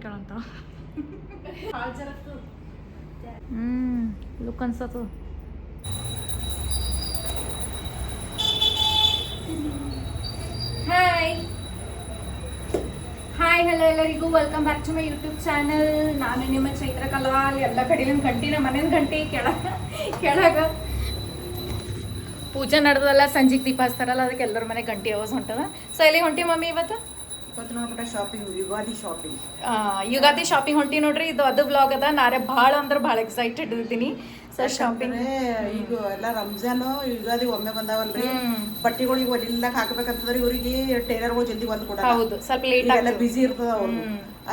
ಕೇಳಂತ look ಅನ್ಸತ್ತು. Hi hello ಎಲ್ಲರಿಗೂ welcome back to my YouTube channel. ನಾನು ನಿಮ್ಮ ಚೈತ್ರ ಕಲ್ವಾಲ್. ಎಲ್ಲ ಕಡೆ ಗಂಟಿ ನಮ್ಮ ಮನೇನ ಗಂಟಿ ಕೆಳಗ ಪೂಜೆ ನಡೆದಲ್ಲ, ಸಂಜೆಗೆ ದೀಪ ಹಚ್ತಾರಲ್ಲ, ಅದಕ್ಕೆ ಎಲ್ಲರ ಮನೆ ಗಂಟಿ ಆವಾಜ್ ಹೊಂಟದ. ಸೊ ಎಲ್ಲಿ ಹೊಂಟಿ ಮಮ್ಮಿ ಇವತ್ತು? Shopping, Ugadi shopping. Ugadi shopping ಹೊಂಟಿ ನೋಡ್ರಿ. ಇದು ಅದು ಬ್ಲಾಗ್ ಅದ. ನಾರೇ ಭಾಳ ಅಂದ್ರೆ ಭಾಳ ಎಕ್ಸೈಟೆಡ್ ಇದ್ದೀನಿ. ಸೊ ಶಾಪಿಂಗ್ ಈಗ ಎಲ್ಲ ರಂಜಾನ್ ಯುಗಾದಿ ಒಮ್ಮೆ ಬಂದಾವಲ್ರಿ, ಬಟ್ಟೆಗಳಿಗೆ ಹೊಲಿಲಾಕ ಹಾಕ್ಬೇಕಂತಂದ್ರೆ ಇವ್ರಿಗೆ ಟೇಲರ್ಗಳು ಜಲ್ದಿ ಬಂದ್ ಕೊಡ. ಹೌದು, ಸ್ವಲ್ಪ ಲೇಟ್ ಎಲ್ಲ ಬಿಸಿ ಇರ್ತದ ಅವ್ರು.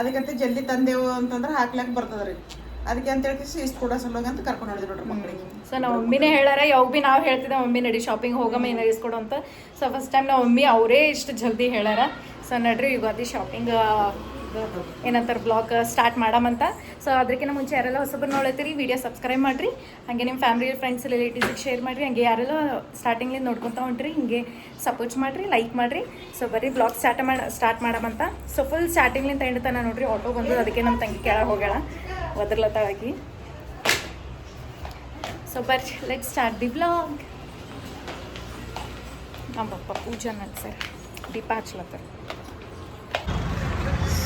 ಅದಕ್ಕಂತ ಜಲ್ದಿ ತಂದೇವು ಅಂತಂದ್ರೆ ಹಾಕ್ಲಾಕ್ ಬರ್ತದ್ರಿ. ಅದಕ್ಕೆ ಅಂತ ಹೇಳಿ ಇಷ್ಟು ಕೂಡ ಸಲುವಾಗಿ ಅಂತ ಕರ್ಕೊಂಡು ನೋಡಿದ್ರಿ ನೋಡ್ರಿ ಮಕ್ಕಳಿಗೆ. ಸೊ ನಾವು ಮಮ್ಮಿನೇ ಹೇಳಾರ, ಯಾವಾಗ ಭೀ ನಾವು ಹೇಳ್ತಿದ್ದೆ ಮಮ್ಮಿ ನಡಿ ಶಾಪಿಂಗ್ ಹೋಗಮ್ಮ ಏನಾರು ಇಸ್ಕೊಡು ಅಂತ. ಸೊ ಫಸ್ಟ್ ಟೈಮ್ ನಾವು ಮಮ್ಮಿ ಅವರೇ ಇಷ್ಟು ಜಲ್ದಿ ಹೇಳಾರ. ಸೊ ನಡ್ರಿ ಯುಗಾದಿ ಶಾಪಿಂಗ್ ಏನಂತಾರೆ ಬ್ಲಾಗ್ ಸ್ಟಾರ್ಟ್ ಮಾಡಮಂತ. ಸೊ ಅದಕ್ಕಿಂತ ಮುಂಚೆ ಯಾರೆಲ್ಲ ಹೊಸಬರು ನೋಡ್ತೀರಿ ವಿಡಿಯೋ ಸಬ್ಸ್ಕ್ರೈಬ್ ಮಾಡಿರಿ. ಹಾಗೆ ನಿಮ್ಮ ಫ್ಯಾಮಿಲಿ ಫ್ರೆಂಡ್ಸ್ ರಿಲೇಟಿವ್ಸಿಗೆ ಶೇರ್ ಮಾಡಿರಿ. ಹಂಗೆ ಯಾರೆಲ್ಲ ಸ್ಟಾರ್ಟಿಂಗ್ಲಿಂದ ನೋಡ್ಕೊತಾ ಹೊಂಟ್ರಿ ಹಿಂಗೆ ಸಪೋರ್ಟ್ ಮಾಡಿರಿ, ಲೈಕ್ ಮಾಡಿರಿ. ಸೊ ಬರೀ ಬ್ಲಾಗ್ ಸ್ಟಾರ್ಟ್ ಮಾಡಮಂತ. ಸೊ ಫುಲ್ ಸ್ಟಾರ್ಟಿಂಗ್ಲಿಂದ ಎಂಡ್ ತನ ನೋಡ್ರಿ. ಆಟೋ ಬಂದು ಅದಕ್ಕೆ ನಮ್ಮ ತಂಗಿ ಕೆಳಗೆ ಹೋಗ್ಯಾಳ ಒದರ್ಲತ್ತಾಗಿ. ಸೊ ಬರ್ರಿ ಲೆಟ್ ಸ್ಟಾರ್ಟ್ ದಿ ಬ್ಲಾಗ್. ನಮ್ಮ ಪಪ್ಪ ಪೂಜಾ ಸರ್ ದೀಪ ಹಚ್ಲತ್ತಾರ.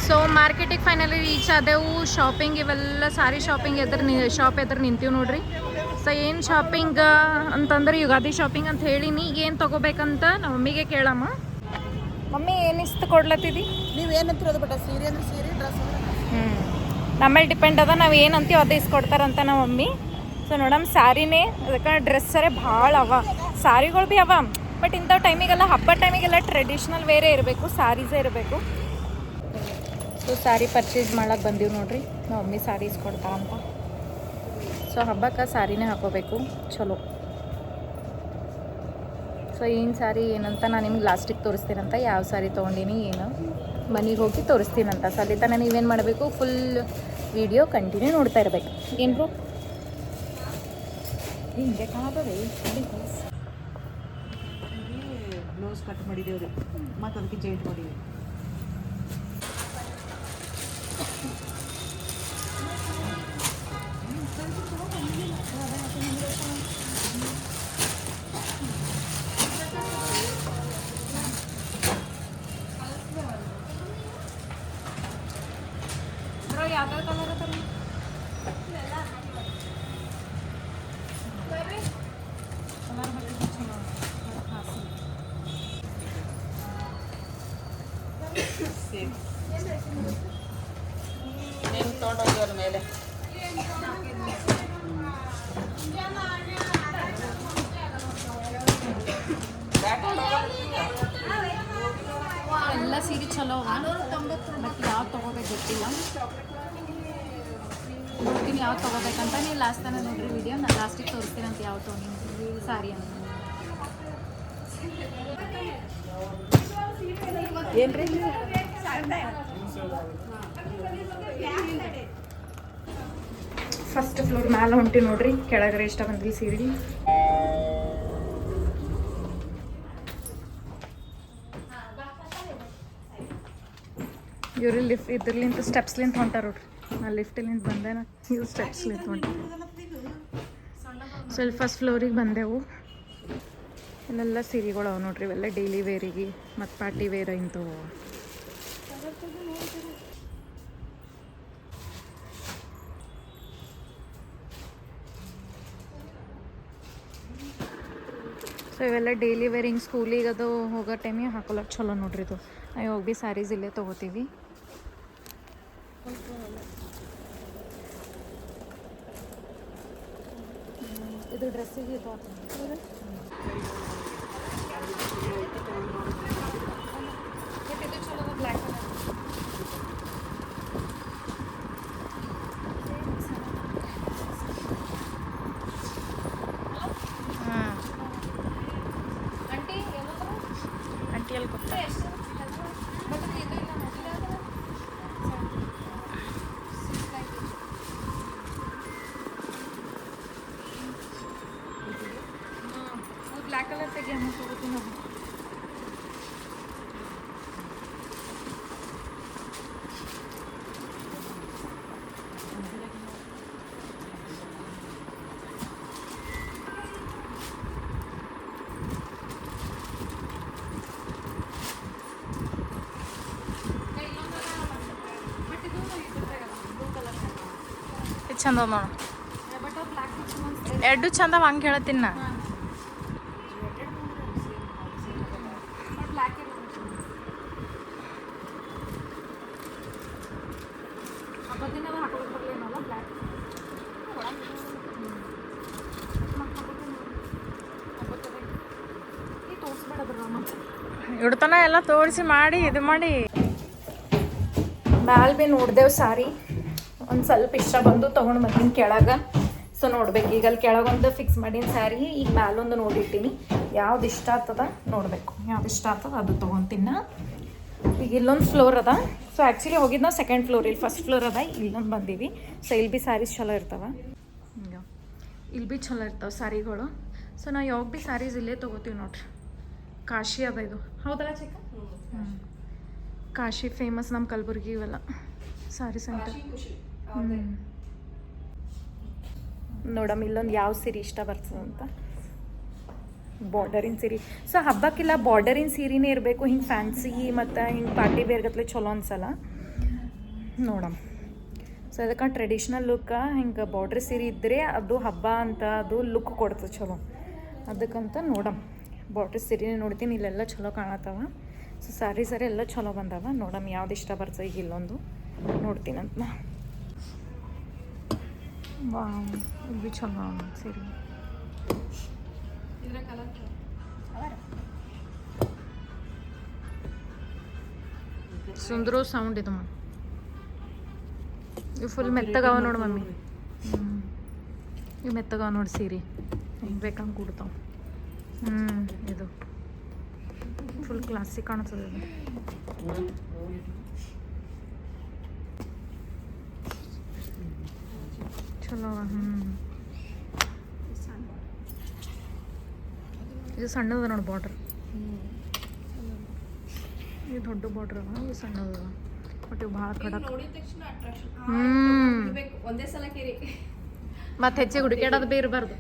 ಸೊ ಮಾರ್ಕೆಟಿಗೆ ಫೈನಲಿ ರೀಚ್ ಆದೆವು. ಶಾಪಿಂಗ್ ಇವೆಲ್ಲ ಸಾರಿ ಶಾಪಿಂಗ್ ಶಾಪ್ ಎದುರು ನಿಂತೀವಿ ನೋಡ್ರಿ. ಸೊ ಏನು ಶಾಪಿಂಗ್ ಅಂತಂದ್ರೆ ಯುಗಾದಿ ಶಾಪಿಂಗ್ ಅಂತ ಹೇಳಿನಿ. ಏನು ತೊಗೋಬೇಕಂತ ನಮ್ಮ ಮಮ್ಮಿಗೆ ಕೇಳಮ್ಮ. ಮಮ್ಮಿ ಏನು ಇಷ್ಟು ಕೊಡ್ಲತ್ತಿದ್ದಿ? ನೀವು ಏನಂತಿರೋದು ಬಟ್ ಸೀರೆ ಅಂದ್ರೆ ಸೀರೆ, ಡ್ರೆಸ್ ನಮ್ಮಲ್ಲಿ ಡಿಪೆಂಡ್ ಅದ, ನಾವು ಏನಂತೀವಿ ಅದೇ ಇಸ್ಕೊಡ್ತಾರಂತ ನಮ್ಮ ಮಮ್ಮಿ. ಸೊ ನೋಡಮ್ಮ ಸ್ಯಾರಿನೇ, ಅದಕ್ಕೆ ಡ್ರೆಸ್ಸರೇ ಭಾಳ ಅವ. ಸ್ಯಾರಿಗಳು ಭೀ ಅವ, ಬಟ್ ಇಂಥ ಟೈಮಿಗೆಲ್ಲ ಹಬ್ಬ ಟೈಮಿಗೆಲ್ಲ ಟ್ರೆಡಿಷ್ನಲ್ ವೇರೇ ಇರಬೇಕು, ಸ್ಯಾರೀಸೇ ಇರಬೇಕು. ಸೊ ಸ್ಯಾರಿ ಪರ್ಚೇಸ್ ಮಾಡಕ್ಕೆ ಬಂದೀವಿ ನೋಡ್ರಿ. ನಮ್ಮ ಮಮ್ಮಿ ಸ್ಯಾರಿ ಇಸ್ಕೊಡ್ತಾ ಅಂತ. ಸೊ ಹಬ್ಬಕ್ಕೆ ಸ್ಯಾರಿನೇ ಹಾಕೋಬೇಕು, ಚಲೋ. ಸೊ ಏನು ಸ್ಯಾರಿ ಏನಂತ ನಾನು ನಿಮ್ಗೆ ಲಾಸ್ಟಿಗೆ ತೋರಿಸ್ತೀನಂತ, ಯಾವ ಸ್ಯಾರಿ ತೊಗೊಂಡಿನಿ ಏನು ಮನೆಗೆ ಹೋಗಿ ತೋರಿಸ್ತೀನಂತ. ಸೊ ಅಲ್ಲಿ ತನಕ ನೀವೇನು ಮಾಡಬೇಕು, ಫುಲ್ ವಿಡಿಯೋ ಕಂಟಿನ್ಯೂ ನೋಡ್ತಾ ಇರಬೇಕು. ಏನು ಬ್ರೋ ಹಿಂಗೆ ಕಾಣತದೆ. ಬ್ಲೌಸ್ ಕಟ್ ಮಾಡಿದೇವ್ರಿ, ಮತ್ತು ಅದಕ್ಕೆ ಜಾಯಿಂಟ್ ಮಾಡಿದ್ವಿ. ಯಾವ ಕಲರ್ ಅದ ನೀವು ತೊಗೊಂಡೋಗ್ಯವ್ರ ಮೇಲೆ ಎಲ್ಲ ಸೀರೆ ಚಲೋ ಅವ, ಬಟ್ ಯಾವ ತೊಗೋಬೇಕು ಗೊತ್ತಿಲ್ಲ. ನೋಡ್ತೀನಿ ಯಾವ ತೊಗೋಬೇಕಂತ. ನೀವು ಲಾಸ್ಟ್ ತನಕ ನೋಡ್ರಿ ವಿಡಿಯೋ, ನಾನು ಲಾಸ್ಟಿಗೆ ತೋರಿಸ್ತೀನಿ ಅಂತ ಯಾವ ತೊಗೊಂಡಿನಿ ಸಾರಿ ಅಂತ. ಏನ್ರಿ ಫಸ್ಟ್ ಫ್ಲೋರ್ ಮ್ಯಾಲೆ ಹೊಂಟಿ ನೋಡ್ರಿ. ಕೆಳಗರೆ ಇಷ್ಟ ಬಂದಿಲ್ಲ ಸೀರೆ. ಇವ್ರಿ ಲಿಫ್ಟ್ ಇದ್ರಲಿಂತ ಸ್ಟೆಪ್ಸ್ಲಿಂತ ಹೊಂಟಾರ ನೋಡ್ರಿ. ನಾ ಲಿಫ್ಟಲ್ಲಿಂತ ಬಂದೇನ, ಇವ್ರು ಸ್ಟೆಪ್ಸ್ಲಿಂತ ಹೊಂಟಾರ. ಸೊ ಇಲ್ಲಿ ಫಸ್ಟ್ ಫ್ಲೋರಿಗೆ ಬಂದೆವು. ಇಲ್ಲೆಲ್ಲ ಸೀರೆಗಳು ಅವ ನೋಡ್ರಿ. ಇವೆಲ್ಲ ಡೈಲಿ ವೇರಿಗೆ ಮತ್ತು ಪಾರ್ಟಿ ವೇರ್ ಇಂಥವು. ಸೊ ಇವೆಲ್ಲ ಡೈಲಿ ವೇರಿಂಗ್ ಸ್ಕೂಲಿಗೆ ಅದು ಹೋಗೋ ಟೈಮಿಗೆ ಹಾಕೊಳ್ಳೋಕೆ ಚಲೋ ನೋಡ್ರಿ. ಇದು ನಾವು ಹೋಗಿ ಭೀ ಸ್ಯಾರೀಸ್ ಇಲ್ಲೇ ತೊಗೋತೀವಿ. ಇದು ಡ್ರೆಸ್ಸಿಗೆ ಇದು ಚಲೋ ಬ್ಲ್ಯಾಕ್ ಕಲರ್. ಆಂಟಿಯಲ್ಲಿ ಕೊಡ್ತಾರೆ. ಬ್ಲ್ಯಾಕ್ ಕಲರ್ ತೆಗಿ ಅಮ್ಮ, ತಗೋತೀನಿ. ಚಂದ ನೋಡು. ಎರಡು ಚಂದ ಹಂಗೆ ಹೇಳತ್ತೀನಿ ನಾ. ಇಡ್ತಾನ ಎಲ್ಲ ತೋರಿಸಿ ಮಾಡಿ ಇದು ಮಾಡಿ ಮ್ಯಾಲ್ ಬಿ ನೋಡ್ದೇವು ಸಾರಿ ಒಂದು ಸ್ವಲ್ಪ ಇಷ್ಟ ಬಂದು ತೊಗೊಂಡು ಬಂದೀನಿ ಕೆಳಗೆ. ಸೊ ನೋಡ್ಬೇಕು ಈಗ ಅಲ್ಲಿ ಕೆಳಗೊಂದು ಫಿಕ್ಸ್ ಮಾಡೀನಿ ಸ್ಯಾರಿ. ಈಗ ಮ್ಯಾಲೊಂದು ನೋಡಿಟ್ಟಿನಿ, ಯಾವ್ದು ಇಷ್ಟ ಆಗ್ತದ ನೋಡಬೇಕು, ಯಾವ್ದು ಇಷ್ಟ ಆಗ್ತದ ಅದು ತೊಗೊತೀನಿ. ಈಗ ಇಲ್ಲೊಂದು ಫ್ಲೋರ್ ಅದ. ಸೊ ಆ್ಯಕ್ಚುಲಿ ಹೋಗಿದ್ದು ನಾವು ಸೆಕೆಂಡ್ ಫ್ಲೋರ್, ಇಲ್ಲಿ ಫಸ್ಟ್ ಫ್ಲೋರ್ ಅದ, ಇಲ್ಲೊಂದು ಬಂದೀವಿ. ಸೊ ಇಲ್ಲಿ ಭೀ ಸ್ಯಾರೀಸ್ ಚಲೋ ಇರ್ತಾವೆ, ಹಿಂಗೆ ಇಲ್ಲಿ ಭೀ ಚಲೋ ಇರ್ತಾವೆ ಸ್ಯಾರಿಗಳು. ಸೊ ನಾವು ಯಾವಾಗ ಭೀ ಸ್ಯಾರೀಸ್ ಇಲ್ಲೇ ತೊಗೋತೀವಿ ನೋಡ್ರಿ. ಕಾಶಿ ಅದ ಇದು, ಹೌದಲ್ಲ ಚಿಕ್ಕ? ಕಾಶಿ ಫೇಮಸ್ ನಮ್ಮ ಕಲಬುರ್ಗಿ ಇವೆಲ್ಲ ಸಾರಿ ಸೆಂಟರ್. ನೋಡಮ್ಮ ಇಲ್ಲೊಂದು ಯಾವ ಸೀರೆ ಇಷ್ಟ ಬರ್ತದಂತ. ಬಾರ್ಡರಿನ ಸೀರೆ. ಸೊ ಹಬ್ಬಕ್ಕಿಲ್ಲ ಬಾರ್ಡರಿನ ಸೀರೆನೇ ಇರಬೇಕು, ಹಿಂಗೆ ಫ್ಯಾನ್ಸಿ ಮತ್ತು ಹಿಂಗೆ ಪಾರ್ಟಿ ಬೇರ್ಗತ್ಲೆ ಚಲೋ ಅನ್ಸಲ್ಲ ನೋಡಮ್ಮ. ಸೊ ಅದಕ್ಕೆ ಟ್ರೆಡಿಷ್ನಲ್ ಲುಕ್ಕ ಹಿಂಗೆ ಬಾರ್ಡ್ರ್ ಸೀರೆ ಇದ್ದರೆ ಅದು ಹಬ್ಬ ಅಂತ ಅದು ಲುಕ್ ಕೊಡ್ತದೆ ಚಲೋ. ಅದಕ್ಕಂತ ನೋಡಮ್ಮ ಬಾರ್ಡ್ರ್ ಸೀರೆನೇ ನೋಡ್ತೀನಿ, ಇಲ್ಲೆಲ್ಲ ಚಲೋ ಕಾಣತ್ತವ. ಸೊ ಸ್ಯಾರಿ ಎಲ್ಲ ಚಲೋ ಬಂದವ. ನೋಡಮ್ಮ ಯಾವ್ದು ಇಷ್ಟ ಬರ್ತದೆ. ಈಗ ಇಲ್ಲೊಂದು ನೋಡ್ತೀನಂತ ನಾ. ವಾ ಇದು ಭೀ ಚಲೋ ಸೀರೆ. ಸುಂದರ ಸೌಂಡ್ ಇದು ಇವು ಫುಲ್ ಮೆತ್ತಗವ ನೋಡು ಮಮ್ಮಿ. ಇವು ಮೆತ್ತಗವ ನೋಡಿ ಸೀರೆ, ಬೇಕಂಗೆ ಕೂಡ್ತಾವ. ಇದು ಫುಲ್ ಕ್ಲಾಸಿಕ್ ಕಾಣ್ತದೆ ಇದು. ಚಲೋ. ಇದು ಸಣ್ಣದ ನೋಡಿ ಬಾರ್ಡ್ರ್, ಇದು ದೊಡ್ಡ ಬಾರ್ಡ್ರ್ ಅದ, ಇದು ಸಣ್ಣದ ಬಟ್ ಇವು ಭಾಳ ಕಡಕ್. ಒಂದೇ ಸಲ ಕೇರಿ ಮತ್ತೆ ಹೆಚ್ಚಿಗೆ ಹುಡುಕಾಡೋದು ಭೀ ಇರಬಾರ್ದು.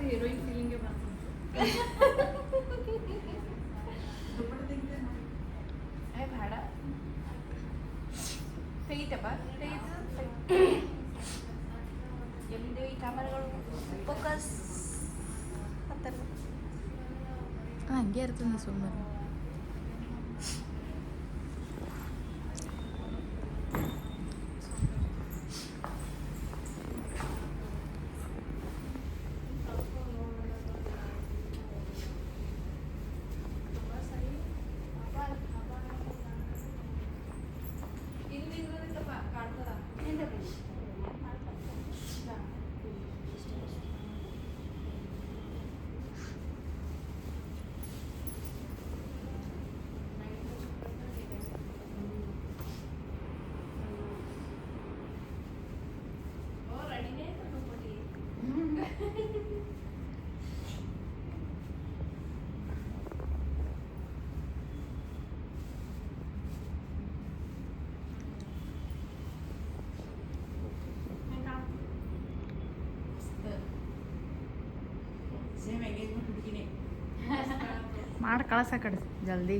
ಹೀರೋಯಿನ್ ಫೀಲಿಂಗೇ ಬರ್ತದೆ. ಬೇಡ ತೆಗಿತಪ್ಪ ಎಲ್ಲಿದೆ ಈ ಕ್ಯಾಮರಾಗಳು ಫೋಕಸ್ ಹಂಗೆ ಇರ್ತದೆ ಸುಮ್ಮನೆ. ಮಾಡಿ ಕಳಸ ಕಡೆ ಜಲ್ದಿ.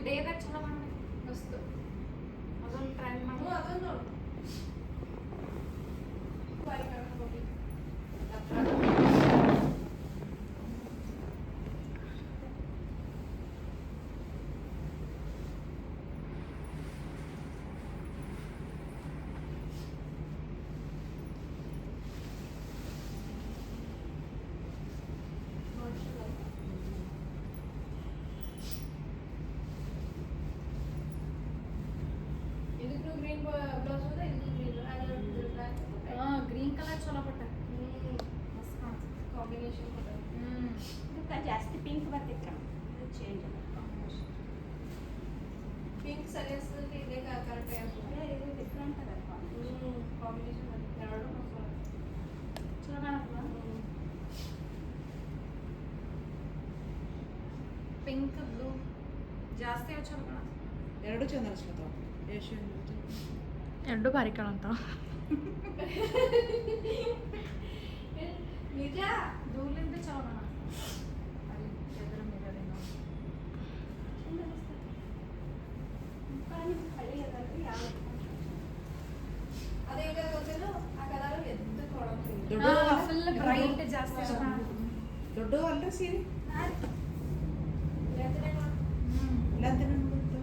ಡೇದಾಗ ಚಲೋ ಮಾಡ್ಬೇಕು ಮಸ್ತ್. ಅದೊಂದು ಟ್ರೈ ಮಾಡಿ ಅದೊಂದು ಇದಕ್ಕೂ ಗ್ರೀನ್ ಬ್ಲೌಸ್ ಅದ ಇದು ಗ್ರೀನ್ ಗ್ರೀನ್ ಕಲರ್ ಚಲೋ ಬಟ್ಟ ಕಾಂಬಿನೇಷನ್ ಇದಕ್ಕೆ ಜಾಸ್ತಿ ಪಿಂಕ್ ಬರ್ತೈತೆ ಇದು ಚೇಂಜ್ ಪಿಂಕ್ ಸರಿಯಸ್ ಇದೆ ಕರೆಕ್ಟ್ ಇದು ಡಿಫ್ರೆಂಟ್ ಅದ ಕಾಂಬಿನೇಷನ್ ಎರಡು ಚಲೋ ಕಾಣತ್ತಲ್ಲ ಪಿಂಕ್ ಬ್ಲೂ ಜಾಸ್ತಿ ಚಲೋ ಕಾಣತ್ತ ಎರಡು ಚಂದ ಅನ್ಸ್ಲತ್ತಾವ ಎಷ್ಟು ಎರಡು ಭಾರಿ ಕಾಣಂತಾವ ನಿಜ ದೂರಲಿಂದ ಚಲೋ ಕಾಣ ಅಲ್ಲಿ ಎದುರು ಮಿರರಿನ ಹಳ್ಳಿ ಅದಲ್ರಿ ಯಾವ ಅದೇ ಈಗ ಗೊತ್ತೇನು ಆ ಕಲರ್ ಎದ್ದು ಕೊಡೋದು ಫುಲ್ ಬ್ರೈಟ್ ಜಾಸ್ತಿ ದೊಡ್ಡ ಅಲ್ರಿ ಸೀರೆ ಇಲ್ಲಾಂದ್ರೆ ಇಲ್ಲ ಅಂತ ನೋಡ್ಬಿಟ್ಟು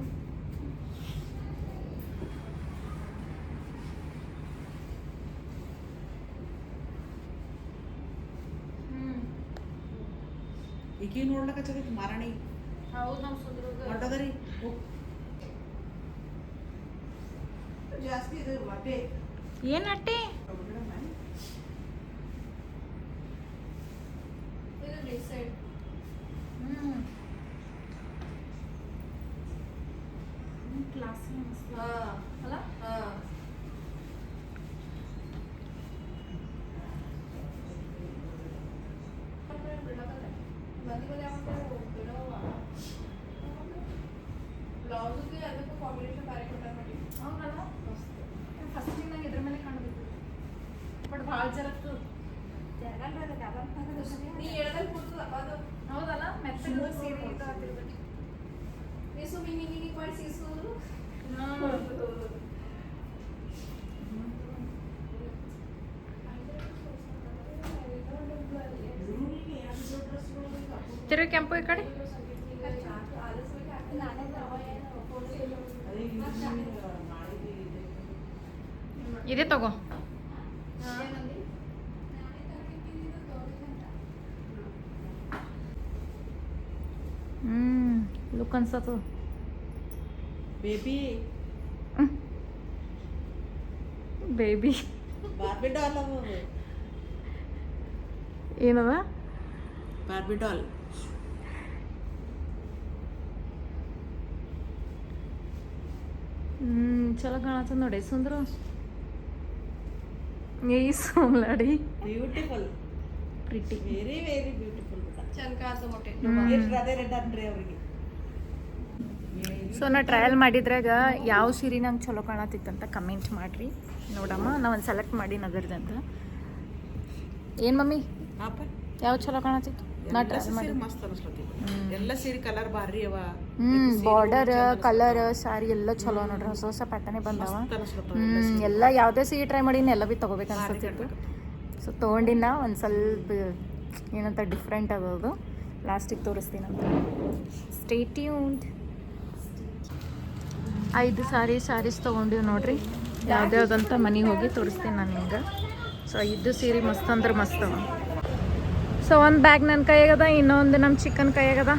ಈಗ ನೋಡ್ಲಕ್ಕ ಹಚ್ಚದೈತಿ ಮಾರಾಣಿ ಹೌದು ನಮ್ಮ ಸುಂದರಗ ದೊಡ್ಡದರಿ ಜಾಸ್ತಿ ಇದು ಮಟ್ಟೆ ಏನ್ ಅಟ್ಟಿ ಇದು ಲೆಫ್ಟ್ ಸೈಡ್ ಕ್ಲಾಸಿ ಹಾ ಅಲ್ಲ ಹಾ ಬ್ಲೌಸ್ಗೆ ಅದಕ್ಕೂ ಕಾಂಬಿನೇಷನ್ ಬಾರಿ ಕೊಟ್ಟಾರ ನೋಡಿ ಹೌದಲ್ಲ ಫಸ್ಟಿಗೆ ನಂಗೆ ಇದ್ರ ಮೇಲೆ ಕಾಣಬೇಕು ಬಟ್ ಭಾಳ ಜರತ್ತು ನೀ ಹೇಳ್ದಲ್ಲಿ ಕೂತದ ಅದು ಹೌದಲ್ಲ ಮೆತ್ತಗೆ ಸೀರೆ ಇದು ಆಗಿರ್ಬೇಕು ನೀಸು ಮಿನಿ ಮಾಡಿ ಸೀಸೋದು ತಿರುಗಿ ಕೆಂಪು ಈ ಕಡೆ ಇದೇ ತಗೋ ಲುಕ್ ಅನ್ಸತ್ತು ಬೇಬಿ ಬೇಬಿ ಬಾರ್ಬಿ ಡಾಲ್ ಅದು ಏನದ ಬಾರ್ಬಿ ಡಾಲ್ ಚಲೋ ಕಾಣತ್ತ ನೋಡಿ ಸುಂದ್ರ ಈ ಸೋಮ್ಲಾಡಿ beautiful pretty very very beautiful ಬಿಟ್ಟ ಚಂದ ಕಾತು ಮೊಟ್ಟೆ ಅದೇ ರೆಡ್ ಅನ್ರಿ ಅವ್ರಿಗೆ ಸೊ ನಾ ಟ್ರಯಲ್ ಮಾಡಿದ್ರಾಗ ಯಾವ ಸೀರೆ ನಂಗೆ ಚಲೋ ಕಾಣತ್ತಿತ್ತಂತ ಕಮೆಂಟ್ ಮಾಡಿರಿ ನೋಡಮ್ಮ ನಾ ಒಂದು ಸೆಲೆಕ್ಟ್ ಮಾಡಿ ನಗರದಂತ ಏನು ಮಮ್ಮಿ ಅಪ್ಪ ಯಾವ ಚಲೋ ಕಾಣತ್ತಿತ್ತು ನಾ ಟ್ರಯಲ್ ಮಾಡಿ ಮಸ್ತ್ ಅನ್ಸ್ಲತ್ತಿ ಎಲ್ಲ ಸೀರೆ ಕಲರ್ ಬಾರಿ ಅವ ಬಾರ್ಡರ್ ಕಲರ್ ಸಾರಿ ಎಲ್ಲ ಚಲೋ ನೋಡ್ರಿ ಹೊಸ ಹೊಸ ಪ್ಯಾಟರ್ನೇ ಬಂದಾವ ಎಲ್ಲ ಯಾವುದೇ ಸೀರೆ ಟ್ರೈ ಮಾಡೀನಿ ಎಲ್ಲ ಭೀ ತೊಗೋಬೇಕು ಅನ್ಸತ್ತಿತ್ತು ಸೊ ತೊಗೊಂಡಿನ ಒಂದು ಸ್ವಲ್ಪ ಏನಂತ ಡಿಫ್ರೆಂಟ್ ಅದದು ಲಾಸ್ಟಿಗೆ ತೋರಿಸ್ತೀನಂತ ಸ್ಟೇ ಟ್ಯೂನ್ಡ್ 5 ಸ್ಯಾರೀಸ್ ತೊಗೊಂಡಿವಿ ನೋಡ್ರಿ ಯಾವ್ದ್ಯಾವ್ದಂತ ಮನೆಗೆ ಹೋಗಿ ತೋರಿಸ್ತೀನಿ ನಾನು ನಿಮ್ಗೆ ಸೊ 5 ಸೀರೆ ಮಸ್ತ್ ಅಂದ್ರೆ ಮಸ್ತ್ ಅವ ಸೊ ಒಂದು ಬ್ಯಾಗ್ ನನ್ನ ಕೈಯಾಗದ ಇನ್ನೊಂದು ನಮ್ಮ ಚಿಕ್ಕನ್ ಕೈಯಾಗದ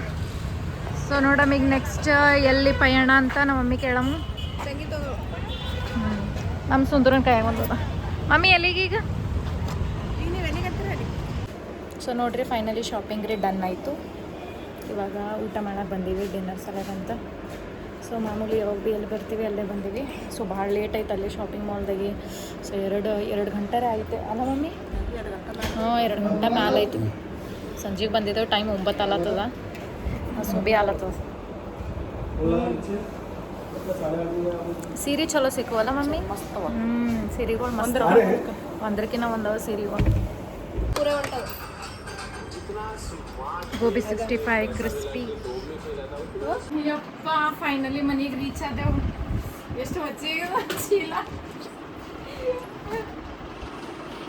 ಸೊ ನೋಡಮ್ಮ ಈಗ ನೆಕ್ಸ್ಟ್ ಎಲ್ಲಿ ಪಯಣ ಅಂತ ನಮ್ಮ ಮಮ್ಮಿ ಕೇಳಮ್ಮ ಸಂಗೀತ ನಮ್ಮ ಸುಂದರನ ಕೈಯಾಗ ಒಂದದ ಮಮ್ಮಿ ಎಲ್ಲಿಗೀಗ ಈಗ ನೀವು ಎಲ್ಲಿಗಂತೀರ ಹೇಳಿ ಸೊ ನೋಡ್ರಿ ಫೈನಲಿ ಶಾಪಿಂಗ್ ರೀ ಡನ್ ಆಯಿತು ಇವಾಗ ಊಟ ಮಾಡಕ್ಕೆ ಬಂದೀವಿ ಡಿನ್ನರ್ ಸಲಗಂತ ಸೊ ಮಾಮೂಲಿ ಯಾವಾಗ ಭೀ ಎಲ್ಲಿ ಬರ್ತೀವಿ ಅಲ್ಲೇ ಬಂದೀವಿ ಸೊ ಭಾಳ ಲೇಟ್ ಆಯ್ತು ಅಲ್ಲಿ ಶಾಪಿಂಗ್ ಮಾಲ್ದಾಗೆ ಸೊ ಎರಡು ಗಂಟೆ ಆಯ್ತು ಅಲ್ಲ ಮಮ್ಮಿ ಹಾಂ 2 ಗಂಟೆ ಮ್ಯಾಲೆ ಆಯ್ತು ಸಂಜೆಗೆ ಬಂದಿದ್ದೇವೆ ಟೈಮ್ 9 ಆಲತ್ತದ ಸೊ ಭೀ ಆಲತ್ತದ ಸೀರೆ ಚಲೋ ಸಿಕ್ಕವಲ್ಲ ಮಮ್ಮಿ ಸೀರೆಗಳು ಮಸ್ತ್ ಒಂದಕ್ಕಿಂತ ಒಂದವ ಸೀರೆಗಳು ಪೂರ ಹೊಂಟದ ಗೋಬಿ 65 ಕ್ರಿಸ್ಪಿ ಯಪ್ಪ ಫೈನಲಿ ಮನೆಗೆ ರೀಚ್ ಆದೆವು ಎಷ್ಟು ಹೊಚ್ಚಿಲ್ಲ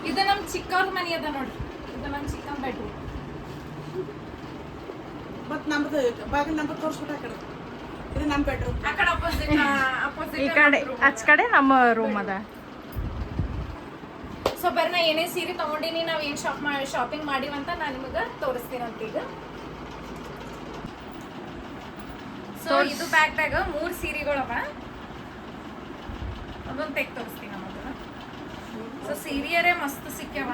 ಇದು ನಮ್ಮ ಚಿಕ್ಕವ್ರ ಮನೆ ಅದ ನೋಡ್ರಿ ಇದು ನಮ್ಮ ಚಿಕ್ಕನ್ ಬೆಡ್ರೂಮ್ ಮತ್ ನಮ್ದು ಬಾಗಿಲು ನಂಬರ್ ತೋರಿಸ್ಬಿಟ್ಟು ಆ ಕಡೆ ಇದು ನಮ್ಮ ಬೆಡ್ರೂಮ್ ಆ ಕಡೆ ಅಪೋಸಿಟ್ ಈ ಕಡೆ ಆಚ ಕಡೆ ನಮ್ಮ ರೂಮ್ ಅದ ಸೊ ಬರ್ರಿ ನಾ ಏನೇ ಸೀರೆ ತೊಗೊಂಡಿನಿ ನಾವು ಏನು ಶಾಪಿಂಗ್ ಮಾಡಿವಂತ ನಾನು ನಿಮಗೆ ತೋರಿಸ್ತೀನಂತ ಈಗ ಸೊ ಇದು ಬ್ಯಾಗ್ದಾಗ 3 ಸೀರೆಗಳವ ಅದೊಂದು ತೆಗ್ ತೋರಿಸ್ತೀನಿ ನಮ್ಮದನ್ನ. ಸೊ ಸೀರಿಯರೇ ಮಸ್ತ್ ಸಿಕ್ಕ್ಯಾವ.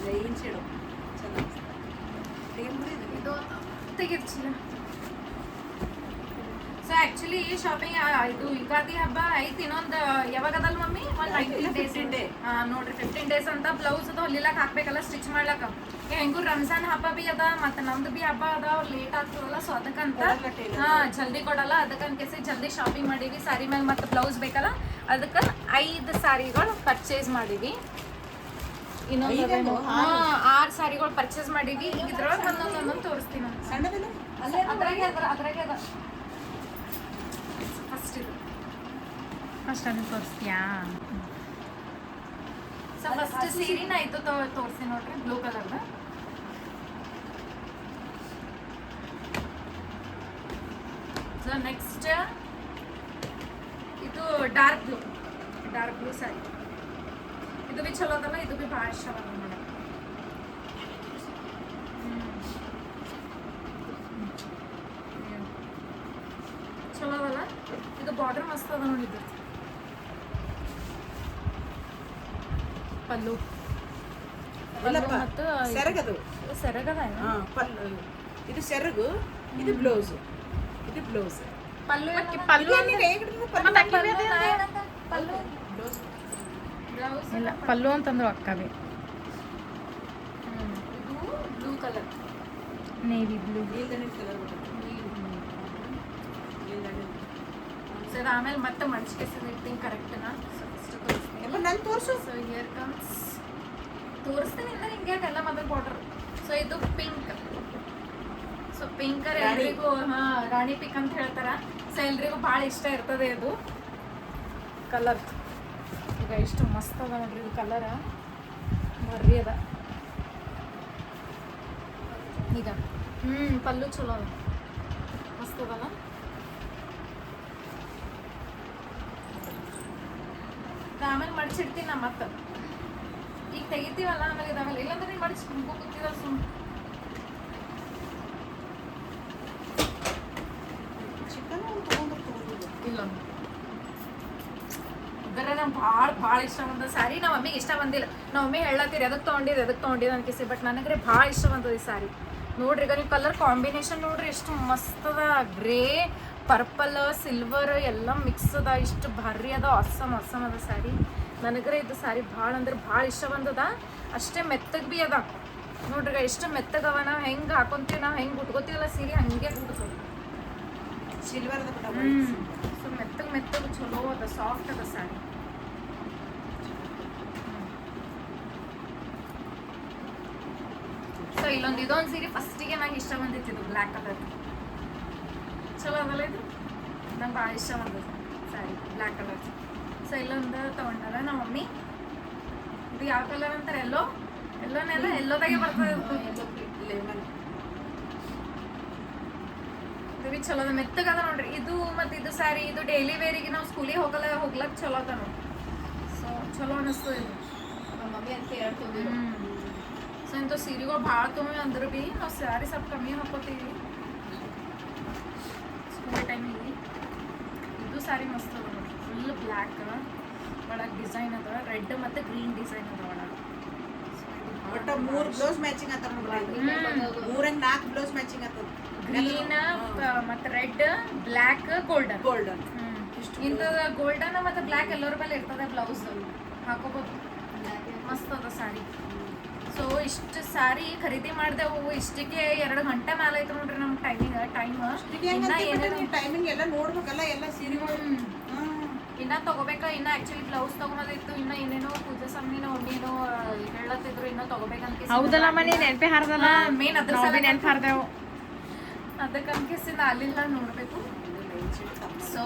ಲೈನ್ ಶೇಡು ಚೆನ್ನಾಗಿ ಇದು ತೆಗಿರ್ಚಿಲ್ಲ. ಸೊ ಆಕ್ಚುಲಿ ಶಾಪಿಂಗ್ ಇದು ಯುಗಾದಿ ಹಬ್ಬ ಐತಿ ಇನ್ನೊಂದು ಯಾವಾಗದಲ್ಲ ಮಮ್ಮಿ? ಒಂದು 19 ಡೇಸ್. 15 day. ನೋಡ್ರಿ 15 ಡೇಸ್ ಅಂತ ಬ್ಲೌಸ್ ಅದು ಹೊಲಿಲಕ್ ಹಾಕ್ಬೇಕಲ್ಲ, ಸ್ಟಿಚ್ ಮಾಡ್ಲಕ್ಕ. ಹೆಂಗೂ ರಂಜಾನ್ ಹಬ್ಬ ಬಿ ಅದ ಮತ್ತೆ ನಮ್ದು ಬಿ ಹಬ್ಬ ಅದ, ಲೇಟ್ ಆಗ್ತದಲ್ಲ. ಸೊ ಅದಕ್ಕಂತ ಕೊಡಲ್ಲ tailor. ಜಲ್ದಿ ಕೊಡಲ್ಲ. ಅದಕ್ಕಂತ ಜಲ್ದಿ ಶಾಪಿಂಗ್ ಮಾಡೀವಿ. ಸಾರಿ ಮ್ಯಾಗ ಮತ್ತೆ ಬ್ಲೌಸ್ ಬೇಕಲ್ಲ, ಅದಕ್ಕೆ 5 ಸಾರಿಗಳು ಪರ್ಚೇಸ್ ಮಾಡೀವಿ. ಇನ್ನೊಂದು ಐದೇನು? 6 ಸಾರಿಗಳು ಪರ್ಚೇಸ್ ಮಾಡೀವಿ. ಇದ್ರೊಳಗೆ ಒಂದೊಂದು ತೋರಿಸ್ತೀನಿ ನಾನು. ಸಣ್ಣದಿಲ್ಲ ಅದ್ರಾಗೆ ಅದ ಫಸ್ಟ್ ಇದು ಫಸ್ಟ್ ಅದನ್ನ ತೋರಿಸ್ತೀಯಾ? ಸೊ ಫಸ್ಟ್ ಸೀರೆನ ಇದು ತೋರಿಸ್ತೀನಿ ನೋಡ್ರಿ, ಬ್ಲೂ ಕಲರ್ದ. ಸೊ ನೆಕ್ಸ್ಟ್ ಇದು ಡಾರ್ಕ್ ಬ್ಲೂ ಸಾರಿ. ಇದು ಬಿ ಚಲೋ ಅದಲ್ಲ, ಇದು ಬಿ ಭಾಳ ಇಷ್ಟ ಅದ ನನಗೆ. ಚಲೋ ಅದಲ್ಲ, ಇದು ಬಾರ್ಡರ್ ಮಸ್ತ್ ಅದ ನೋಡಿದ್ದು. ಪಲ್ಲು ಇಲ್ಲಪ್ಪ, ಮತ್ತು ಸೆರಗದು. ಸೆರಗದ ಹಾ, ಪಲ್ಲು ಇದು ಸೆರಗು, ಇದು ಬ್ಲೌಸ್, ಇದು ಬ್ಲೌಸ್. ಪಲ್ಲು ಪಲ್ಲು ಬ್ಲೌಸ್ ಇಲ್ಲ ಪಲ್ಲು ಅಂತಂದ್ರು ಅಕ್ಕವೇ. ಇದು blue colour, navy blue. So ಇದು ಆಮೇಲೆ ಮತ್ತೆ ಮಡ್ಚಿಗೆ ಇರ್ತೀನಿ ಕರೆಕ್ಟ್ನಾ? ಸೊ ಫಸ್ಟ್ ತೋರಿಸ್ತೀನಿ. ಎಲ್ಲ ನನ್ ತೋರ್ಸು. ಸೊ ಹಿಯರ್ ಕಮ್ಸ್ ತೋರಿಸ್ತೀನಿ ಇಂದ ಹಿಂಗೆ ಅದೆಲ್ಲ ಮೊದಲು ಬಾರ್ಡರ್. ಸೊ ಇದು ಪಿಂಕ್. ಸೊ ಪಿಂಕರ್ ಎಲ್ರಿಗೂ ರಾಣಿ ಪಿಂಕ್ ಅಂತ ಹೇಳ್ತಾರ. ಸೊ ಎಲ್ರಿಗೂ ಭಾಳ ಇಷ್ಟ ಇರ್ತದೆ ಇದು ಕಲರ್. ಈಗ ಎಷ್ಟು ಮಸ್ತ್ ಅದ ನೋಡ್ರಿ ಇದು ಕಲರ, ಬರ್ರಿ ಅದ ಈಗ. ಪಲ್ಲು ಚಲೋ ಅದ, ಮಸ್ತ್ ಅದಲ್ಲ. ಆಮೇಲೆ ಮಡ್ಚಿಡ್ತೀನಿ ನಾ ಮತ್ತೆ. ಈಗ ತೆಗಿತೀವಲ್ಲ ಆಮೇಲೆ ಇದಾಗಲ್ಲ, ಇಲ್ಲಾಂದ್ರೆ ನೀವು ಮಡ್ಚಿ ಕೂತಿದ ಸುಮ್. ಚಿಕನ್ ತಗೊಂಡ್ರು ಇಲ್ಲೊಂದು ಇದರ ನಂಗೆ ಭಾಳ ಇಷ್ಟ ಬಂದ ಸಾರಿ. ನಮ್ಮ ಮಮ್ಮಿಗೆ ಇಷ್ಟ ಬಂದಿಲ್ಲ. ನಮ್ಮ ಮಮ್ಮಿ ಹೇಳತ್ತೀರಿ ಎದಕ್ಕೆ ತೊಗೊಂಡಿದ್ದು ಅನ್ಕಿಸಿ. ಬಟ್ ನನಗೆ ಭಾಳ ಇಷ್ಟ ಬಂದದ ಈ ಸಾರಿ. ನೋಡ್ರಿ ಈಗ ನೀವು ಕಲರ್ ಕಾಂಬಿನೇಷನ್ ನೋಡ್ರಿ ಎಷ್ಟು ಮಸ್ತ್ ಅದ. ಗ್ರೇ, ಪರ್ಪಲ್, ಸಿಲ್ವರ್ ಎಲ್ಲ ಮಿಕ್ಸ್ ಅದ. ಇಷ್ಟು ಭಾರಿ ಅದ, ಅಸ್ಸಮ್ ಅದ ಸಾರಿ. ನನಗ್ರೆ ಇದು ಸಾರಿ ಭಾಳ ಅಂದ್ರೆ ಭಾಳ ಇಷ್ಟ ಬಂದದ. ಅಷ್ಟೇ ಮೆತ್ತಗೆ ಬಿ ಅದ ನೋಡ್ರಿ. ಈಗ ಎಷ್ಟು ಮೆತ್ತಗವ. ನಾವು ಹೆಂಗೆ ಹಾಕೊಂತೀವಿ, ನಾವು ಹೆಂಗೆ ಉಟ್ಕೋತೀವಲ್ಲ ಸೀರೆ ಹಂಗೆ ಉಟ್ಕೋತೀವಿ. ಸಿಲ್ವರ್ ಸೊ ಮೆತ್ತಗೆ ಚಲೋ ಅದ, ಸಾಫ್ಟ್ ಅದ ಸಾರಿ. ಸೊ ಇದೊಂದು ಸೀರೆ ಫಸ್ಟಿಗೆ ನಂಗೆ ಇಷ್ಟ ಬಂದಿತ್ತು. ಇದು ಬ್ಲ್ಯಾಕ್ ಕಲರ್ ಚಲೋ ಅದಲ್ಲ, ಇದು ನಂಗೆ ಭಾಳ ಇಷ್ಟ ಬಂದದ್ದು ಸಾರಿ ಬ್ಲ್ಯಾಕ್ ಕಲರ್. ಸೊ ಇಲ್ಲೊಂದು ತೊಗೊಂಡಾರ ನಮ್ಮ ಮಮ್ಮಿ. ಇದು ಯಾವ ಕಲರ್ ಅಂತಾರೆ? ಎಲ್ಲೋದಾಗೆ ಬರ್ತದೆ. ಲೆಮನ್ ಇದು ಬಿ ಚಲೋ ಅದ, ಮೆತ್ತಗದ ನೋಡ್ರಿ. ಇದು ಮತ್ತು ಇದು ಸ್ಯಾರಿ ಇದು ಡೈಲಿ ವೇರಿಗೆ ನಾವು ಸ್ಕೂಲಿಗೆ ಹೋಗ್ಲಕ್ಕೆ ಚಲೋ ಅದ ನೋಡಿ. ಸೊ ಚಲೋ ಅನಿಸ್ತು ಇದು. ಮಮ್ಮಿ ಅಂತ ಹೇಳ್ತೀವಿ. ಸೊ ಇಂಥ ಸೀರೆಗಳು ಭಾಳ ತೊಗೊಂಡು ಅಂದ್ರೆ ಬಿ ನಾವು ಸ್ಯಾರಿ ಸ್ವಲ್ಪ ಕಮ್ಮಿ ಹಾಕೋತೀವಿ ಸ್ಕೂಲ್ ಟೈಮಿಗೆ. ಇದು ಸ್ಯಾರಿ ಮಸ್ತ್ ಅದ ನೋಡಿ, ಫುಲ್ ಬ್ಲ್ಯಾಕ್ ಒಳಗೆ ಡಿಸೈನ್ ಅದ, ರೆಡ್ ಮತ್ತು ಗ್ರೀನ್ ಡಿಸೈನ್ ಅದ ಒಳಗೆ. ಒಟ್ಟ 3 ಬ್ಲೌಸ್ ಮ್ಯಾಚಿಂಗ್ ಆತ ನೋಡ್ರಿ. 4 ಬ್ಲೌಸ್ ಮ್ಯಾಚಿಂಗ್ ಆತದ. ಗ್ರೀನ್ ಮತ್ತು ರೆಡ್, ಬ್ಲ್ಯಾಕ್, ಗೋಲ್ಡನ್. ಇಂಥ ಗೋಲ್ಡನ್ ಮತ್ತು ಬ್ಲ್ಯಾಕ್ ಎಲ್ಲರ ಮೇಲೆ ಇರ್ತದೆ ಬ್ಲೌಸ್, ಹಾಕೋಬೋದು. ಮಸ್ತ್ ಅದ ಸ್ಯಾರಿ. ಸೊ ಇಷ್ಟು ಸ್ಯಾರಿ ಖರೀದಿ ಮಾಡಿದೆವು. ಇಷ್ಟಕ್ಕೆ 2 ಗಂಟೆ ಮೇಲೆ ಆಯ್ತು ನೋಡ್ರಿ ನಮ್ಮ ಟೈಮಿಂಗ್ ಎಲ್ಲ ನೋಡ್ಬೇಕಲ್ಲ ಎಲ್ಲ ಸೀರೆಗಳು. ಇನ್ನ ತಗೋಬೇಕ. ಇನ್ನ ಆಕ್ಚುಲಿ ಬ್ಲೌಸ್ ತಗೊಳೋದಿತ್ತು. ಇನ್ನ ಏನೇನೋ ಪೂಜೆ ಸಮಯ ಒಮ್ಮೆನೋ ಹೇಳತ್ತಿದ್ರು, ಇನ್ನೂ ತಗೋಬೇಕಂತ. ಹೌದಲ್ಲ ಮನಿ ನೆನಪೇ ಹಾರ್ದಲ್ಲ. ಮೇನ್ ಅದ್ರ ನಾವು ನೆನಪು ಹಾರ್ದೆವು. ಅದಕ್ಕಂಕಿಸಿ ಅಲ್ಲಿಂದ ನೋಡ್ಬೇಕು. ಸೊ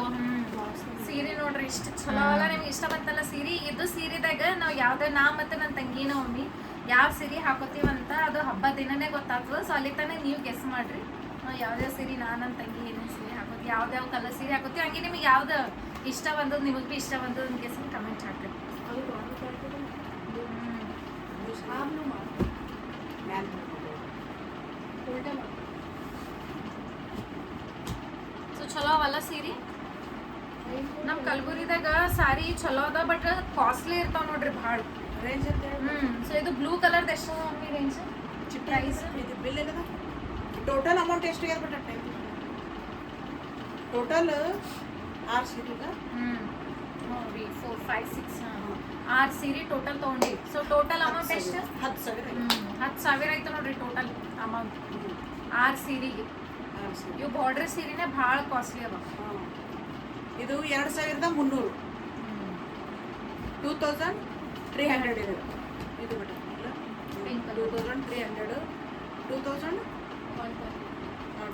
ಸೀರೆ ನೋಡ್ರಿ ಇಷ್ಟು ಚಲೋ ಅಲ್ಲ. ನಿಮ್ಗೆ ಇಷ್ಟ ಬಂತಲ್ಲ ಸೀರೆ? ಇದು ಸೀರೆದಾಗ ನಾವು ಯಾವ್ದೇ ನಾ ಮತ್ತು ನನ್ನ ತಂಗಿನ ಒಮ್ಮೆ ಯಾವ ಸೀರೆ ಹಾಕೋತೀವಂತ ಅದು ಹಬ್ಬ ದಿನನೇ ಗೊತ್ತಾಗ್ತದೆ. ಸೊ ಅಲ್ಲಿ ತಾನೇ ನೀವು ಗೆಸ್ ಮಾಡ್ರಿ ನಾವು ಯಾವ್ಯಾವ ಸೀರೆ, ನನ್ನ ತಂಗಿ ಏನೇನು ಸೀರೆ ಹಾಕೋತಿ, ಯಾವ್ದಾವ ಕಲರ್ ಸೀರೆ ಹಾಕೋತೀವಿ. ಹಂಗೆ ನಿಮಗೆ ಯಾವ್ದು ಇಷ್ಟ ಬಂದದ್ದು, ನಿಮಗೆ ಭೀ ಇಷ್ಟ ಬಂದದ್ದು ಗೆಸ್ ಕಮೆಂಟ್ ಹಾಕ್ರಿ. ಸೊ ಚಲೋ ಅವಲ್ಲ ಸೀರೆ ನಮ್ಮ ಕಲಬುರಿದಾಗ ಸಾರಿ ಚಲೋ ಅದ ಬಟ್ ಕಾಸ್ಟ್ಲಿ ಇರ್ತಾವ ನೋಡ್ರಿ ಭಾಳ. ರೇಂಜ್ ಅಂತ ಹೇಳಿ ಸೊ ಇದು ಬ್ಲೂ ಕಲರ್ದ ಎಷ್ಟು ಮಮ್ಮಿ ರೇಂಜ್? ಪ್ರೈಸ್ ಇದು ಬಿಲ್ ಏನದ ಟೋಟಲ್ ಅಮೌಂಟ್ ಎಷ್ಟು ಆಗ್ಯದ ಬಟ್ ಟೈಮ್ ಟೋಟಲ್ 6 ಸೀರೆಗ ನೋಡಿ 4 5 6 6 ಸೀರೆ ಟೋಟಲ್ ತೊಗೊಂಡಿ. ಸೊ ಟೋಟಲ್ ಅಮೌಂಟ್ ಎಷ್ಟು? 10,000 10,000 ಆಯ್ತು ನೋಡ್ರಿ ಟೋಟಲ್ ಅಮೌಂಟ್ 6 ಸೀರೆಗೆ. ಇವು ಬಾರ್ಡರ್ ಸೀರೆನೇ ಭಾಳ ಕಾಸ್ಟ್ಲಿ ಅವ. ಇದು 2,300 2,300 ಇದೆ ಇದು ಬಿಟ್ಟು Pink 2,300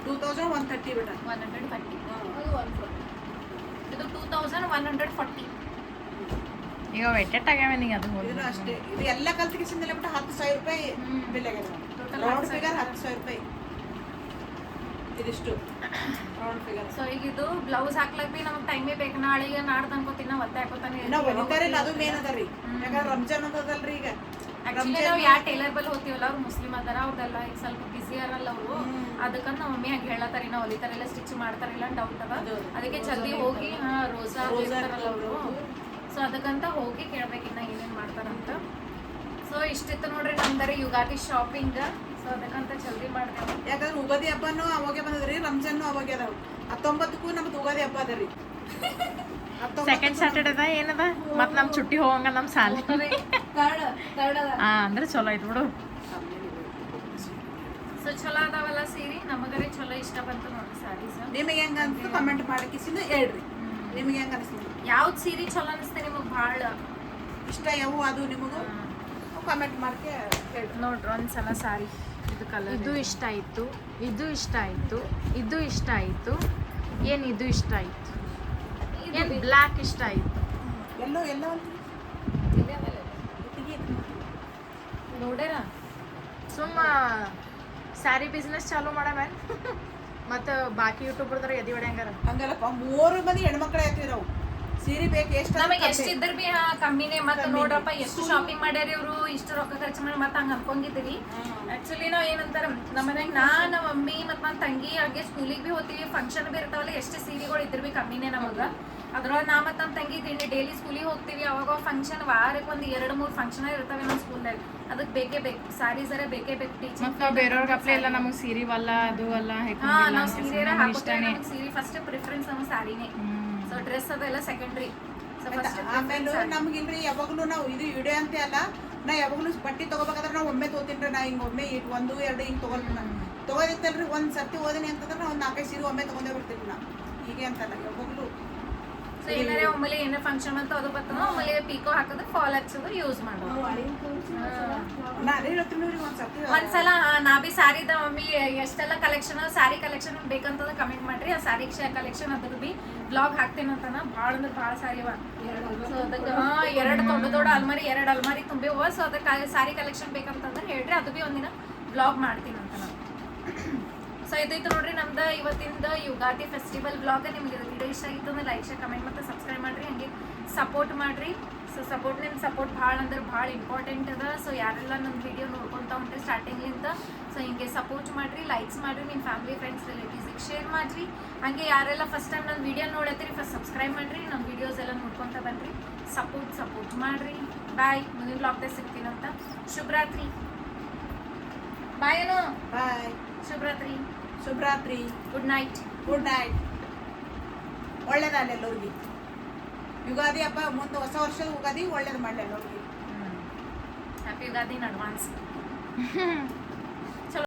2,130 ಬಿಡ 130 ಇದು 2,140. ಈಗ ವೆಟ್ಟೆಟ್ ಆಗ್ಯಾವ ನಿಂಗೆ ಅದು ಹೋಗಿ ಇದು ಅಷ್ಟೇ. ಇದು ಎಲ್ಲ ಕಲ್ತಿಗೆಸಿಂದಲೇ ಬಿಟ್ಟು 10,000 ರೂಪಾಯಿ ಬಿಲ್ ಆಗ್ಯದ. Total ರೌಂಡ್ 10,000 ಫಿಗರ್ 10,000 ರೂಪಾಯಿ ಇದಿಷ್ಟು ರೌಂಡ್ ಫಿಗರ್. ಸೊ ಈಗ ಇದು ಬ್ಲೌಸ್ ಹಾಕ್ಲಕ್ ಬಿ ನಮಗೆ ಟೈಮೇ ಬೇಕು. ನಾಳೆಗೆ ನಾಡ್ದು ಅನ್ಕೋತೀನಿ ನಾವು ಒತ್ತೆ ಹಾಕೋತಾನೆ ನಾವು ಹೊಲಿತಾರೆ ಅದು ಮೇನ್ ಅದ ರೀ. ಯಾಕಂದ್ರೆ ರಂಜಾನ್ ಅಂತದಲ್ರಿ ಈಗ. ಆಕ್ಚುಲಿ ನಾವು ಯಾವ ಟೈಲರ್ ಬಲ್ಲಿ ಹೋಗ್ತೀವಲ್ಲ ಅವ್ರು ಮುಸ್ಲಿಮ್ ಅದಾರ, ಅವ್ರದೆಲ್ಲ ಈಗ ಸ್ವಲ್ಪ ಬಿಸಿ ಅರಲ್ಲ ಅವರು. ಅದಕ್ಕಂತ ನಮ್ಮ ಮಮ್ಮಿ ಹಂಗೆ ಹೇಳತ್ತಾರಿ ನಾವು ಹೊಲಿತಾರೆಲ್ಲ ಸ್ಟಿಚ್ ಮಾಡ್ತಾರಿಲ್ಲ ಡೌಟ್ ಅದ. ಅದಕ್ಕೆ ಜಲ್ದಿ ಹೋಗಿ ರೋಜಾ ಇರ್ತಾರಲ್ಲ ಅವರು. ಸೊ ಅದಕ್ಕಂತ ಹೋಗಿ ಕೇಳ್ಬೇಕಿನ್ನ ಏನೇನು ಮಾಡ್ತಾರಂತ. ಸೊ ಇಷ್ಟಿತ್ತು ನೋಡ್ರಿ ನಮ್ದರಿ ಯುಗಾದಿ ಶಾಪಿಂಗ್. ಸೊ ಅದಕ್ಕಂತ ಜಲ್ದಿ ಮಾಡ್ತೇವೆ. ಯಾಕಂದ್ರೆ ಉಗಾದಿ ಹಬ್ಬನು ಅವಾಗೆ ಬಂದದ್ರಿ, ರಂಜಾನು ಅವಾಗೆ ಅದಾವ. 19ಕ್ಕೂ ನಮ್ದು ಉಗಾದಿ ಹಬ್ಬ ಅದ ರೀ. ಸೆಕೆಂಡ್ ಸ್ಯಾಟರ್ಡೇದ ಏನದ ಮತ್ ನಮ್ ಚುಟ್ಟಿ ಹೋಗಂಗ ನಮ್ ಸಾಲ ಅಂದ್ರೆ ಚಲೋ ಐತ್ ಬಿಡು. ಸೊ ಚಲೋ ಅದಾವಲ್ಲ ಸೀರೆ, ನಮಗರೆ ಚಲೋ ಇಷ್ಟ ಬಂತು ನೋಡಿ ಸಾರೀಸ್. ನಿಮಗೆ ಹೆಂಗ ಅನ್ಸ್ತು ಕಮೆಂಟ್ ಮಾಡಕ್ಕಿಸಿಂದ ಹೇಳ್ರಿ. ನಿಮಗೆ ಹೆಂಗ ಅನಿಸ್ತು? ಯಾವ್ದು ಸೀರೆ ಚಲೋ ಅನಿಸ್ತೆ ನಿಮಗೆ ಭಾಳ ಇಷ್ಟ ಯಾವ ಅದು ನಿಮಗೂ ಕಮೆಂಟ್ ಮಾಡ್ಕೆ ಹೇಳ್ರಿ. ನೋಡ್ರಿ ಒಂದ್ಸಲ ಸಾರಿ ಇದು ಕಲರ್ ಇದು ಇಷ್ಟ ಆಯ್ತು, ಇದು ಇಷ್ಟ ಆಯ್ತು, ಇದು ಇಷ್ಟ ಆಯ್ತು, ಏನ್ ಇದು ಇಷ್ಟ ಆಯ್ತು, ಏನ್ ಬ್ಲ್ಯಾಕ್ ಇಷ್ಟ ಆಯ್ತು. ಎಲ್ಲೋ ಎಲ್ಲೋ ನೋಡ್ಯಾರ ಸುಮ್ಮ ಸ್ಯಾರಿ ಬಿಸ್ನೆಸ್ ಚಾಲೂ ಮಾಡವ ಮತ್ತು ಬಾಕಿ ಯೂಟ್ಯೂಬರ್ದಾರ ಎದಿ ಹೊಡ್ಯಂಗಾರ ಹಂಗಲ್ಲಪ್ಪ. 3 ಮಂದಿ ಹೆಣ್ಮಕ್ಳು ಆಯ್ತೀವಿ ನಾವು. ಸೀರೆ ಬೇಕು ಎಷ್ಟು ನಮಗೆ ಎಷ್ಟು ಇದ್ರ ಬಿ ಕಮ್ಮಿನೇ. ಮತ್ತೆ ನೋಡ್ರಪ್ಪ ಎಷ್ಟು ಶಾಪಿಂಗ್ ಮಾಡ್ಯಾರ ಇವರು, ಇಷ್ಟು ರೊಕ್ಕ ಖರ್ಚು ಮಾಡಿ ಮತ್ತೆ ಹಂಗೆ ಅನ್ಕೊಂಡಿದ್ದೀರಿ. ಆಕ್ಚುಲಿ ನಾವು ಏನಂತಾರ ನಮ್ಮ ಮನ್ಯಾಗ ನಮ್ಮ ಮಮ್ಮಿ ಮತ್ತು ನನ್ನ ತಂಗಿ ಹಾಗೆ ಸ್ಕೂಲಿಗೆ ಬಿ ಹೋಗ್ತೀವಿ, ಫಂಕ್ಷನ್ ಬಿ ಇರ್ತಾವಲ್ಲ, ಎಷ್ಟು ಸೀರೆಗಳು ಇದ್ರ ಬಿ ಕಮ್ಮಿನೇ ನಮಗೆ. ಅದ್ರೊಳಗೆ ನಾ ಮತ್ತು ನಮ್ಮ ತಂಗಿ ಡೈಲಿ ಸ್ಕೂಲಿಗೆ ಹೋಗ್ತೀವಿ. ಅವಾಗ ಫಂಕ್ಷನ್ ವಾರಕ್ಕೆ ಒಂದು 2-3 ಫಂಕ್ಷನ್ ಇರ್ತಾವೆ ನಮ್ಮ ಸ್ಕೂಲ್ದಾಗ. ಅದಕ್ಕೆ ಬೇಕೇ ಬೇಕು ಸಾರೀಸರ ಬೇಕೇ ಬೇಕು. ಟೀಚಿಂಗ್ ಮತ್ತು ನಾವು ಬೇರೆಯವ್ರಿಗೆ ಅಪ್ಲೈ ಇಲ್ಲ, ನಮಗೆ ಸೀರೆ ಅಲ್ಲ ಅದು ಅಲ್ಲ ನಾವು ಸೀರೆ ಹಾಕೋತೇವೆ. ಸೀರೆ ಫಸ್ಟ್ ಪ್ರಿಫರೆನ್ಸ್ ನಮ್ಮ ಸಾರಿನೇ. ಸೊ ಡ್ರೆಸ್ ಅದೆಲ್ಲ ಸೆಕೆಂಡ್ರಿ. ಆಮೇಲೆ ನಮ್ಗಿಲ್ರಿ ಯಾವಾಗ್ಲೂ ನಾವು ಇದು ವಿಡಿಯೋ ಅಂತ ಅಲ್ಲ, ನಾ ಯಾವಾಗ್ಲೂ ಬಟ್ಟೆ ತಗೋಬೇಕಾದ್ರೆ ನಾವು ಒಮ್ಮೆ ತಗೋತೀನಿ. ನಾ ಹಿಂಗೆ ಒಮ್ಮೆ 1-2 ಹಿಂಗೆ ತಗೊಳ್ರಿ. ನಾನು ತಗೋದಿತ್ತಲ್ರಿ ಒಂದು ಸರ್ತಿ ಓದಿನಿ ಅಂತಂದ್ರೆ ನಾವು 4-5 ಸೀರೆ ಒಮ್ಮೆ ತಗೊಂಡೇ ಬರ್ತೀವಿ. ನಾ ಹೀಗೆ ಅಂತಲ್ಲ ಯಾವಾಗ್ಲೂ. ಸೊ ಏನಾರೇ ಒಮ್ಮೆಲೆ ಏನೇ ಫಂಕ್ಷನ್ ಅಂತ ಅದು ಬರ್ತದ ಒಮ್ಮೆಲೆ ಪೀಕೋ ಹಾಕಿದ್ರೆ ಫಾಲ್ ಹಚ್ಚೋದು ಯೂಸ್ ಮಾಡೋದು. ನಾ ಅದೇ ಹೇಳ್ತೀನಿ ರೀ ಒಂದ್ಸರ್ತಿ ಒಂದ್ಸಲ ನಾ ಬಿ ಸಾರಿದ ಮಮ್ಮಿ ಎಷ್ಟೆಲ್ಲ ಕಲೆಕ್ಷನ್ ಸಾರಿ ಕಲೆಕ್ಷನ್ ಬೇಕಂತದ ಕಮೆಂಟ್ ಮಾಡ್ರಿ. ಆ ಸಾರಿ ಕಲೆಕ್ಷನ್ ಅದ್ರ ಬಿ ಬ್ಲಾಗ್ ಹಾಕ್ತೇನೆ ಅಂತಾನ. ಭಾಳ ಅಂದ್ರೆ ಭಾಳ ಸಾರಿ ಅವ. ಸೊ ಅದಕ್ಕೆ 2 ದೊಡ್ಡ ಅಲ್ಮಾರಿ 2 ಅಲ್ಮಾರಿ ತುಂಬಿವ. ಸೊ ಅದಕ್ಕೆ ಸಾರಿ ಕಲೆಕ್ಷನ್ ಬೇಕಂತಂದ್ರೆ ಹೇಳ್ರಿ, ಅದು ಬಿ ಒಂದಿನ ಬ್ಲಾಗ್ ಮಾಡ್ತೀನಿ ಅಂತ ನಾನು. ಸೊ ಇದೈತೆ ನೋಡ್ರಿ ನಮ್ದು ಇವತ್ತಿಂದ ಯುಗಾದಿ ಫೆಸ್ಟಿವಲ್ ಬ್ಲಾಗ್. ನಿಮ್ಗೆ ವಿಡಿಯೋ ಇಷ್ಟ ಆಗಿತ್ತು ಅಂದ್ರೆ ಲೈಕ್ ಶೇರ್ ಕಮೆಂಟ್ ಮತ್ತು ಸಬ್ಸ್ಕ್ರೈಬ್ ಮಾಡಿರಿ. ಹಂಗೆ ಸಪೋರ್ಟ್ ಮಾಡಿರಿ. ಸೊ ನಿಮ್ಮ ಸಪೋರ್ಟ್ ಭಾಳ ಅಂದ್ರೆ ಭಾಳ ಇಂಪಾರ್ಟೆಂಟ್ ಅದ. ಸೊ ಯಾರೆಲ್ಲ ನನ್ನ ವಿಡಿಯೋ ನೋಡ್ಕೊತಾ ಹೊಂಟ್ರಿ ಸ್ಟಾರ್ಟಿಂಗ್ಲಿಂದ, ಸೊ ಹಿಂಗೆ ಸಪೋರ್ಟ್ ಮಾಡಿರಿ, ಲೈಕ್ಸ್ ಮಾಡಿರಿ, ನಿಮ್ಮ ಫ್ಯಾಮಿಲಿ ಫ್ರೆಂಡ್ಸ್ ರಿಲೇಟಿವ್ಸಿಗೆ ಶೇರ್ ಮಾಡಿರಿ. ಹಾಗೆ ಯಾರೆಲ್ಲ ಫಸ್ಟ್ ಟೈಮ್ ನನ್ನ ವಿಡಿಯೋ ನೋಡತ್ತೀರಿ ಫಸ್ಟ್ ಸಬ್ಸ್ಕ್ರೈಬ್ ಮಾಡಿರಿ. ನಮ್ಮ ವಿಡಿಯೋಸ್ ಎಲ್ಲ ನೋಡ್ಕೊತಾ ಬನ್ನಿರಿ. ಸಪೋರ್ಟ್ ಮಾಡಿರಿ. ಬಾಯ್. ಮುಂದಿನ ಬ್ಲಾಗ್ದಾಗ ಸಿಗ್ತೀನಂತ. ಶುಭರಾತ್ರಿ. ಬಾಯ್ ಏನು. ಬಾಯ್. ಶುಭರಾತ್ರಿ. Good night. ಒಳ್ಳೇದಾಗಲಿ ಎಲ್ಲರಿಗೆ. ಯುಗಾದಿ ಹಬ್ಬ ಮುಂದೆ ಹೊಸ ವರ್ಷದ ಯುಗಾದಿ ಒಳ್ಳೇದು ಮಾಡಲಿ ಎಲ್ಲರಿಗೆ. Happy Ugadi in advance.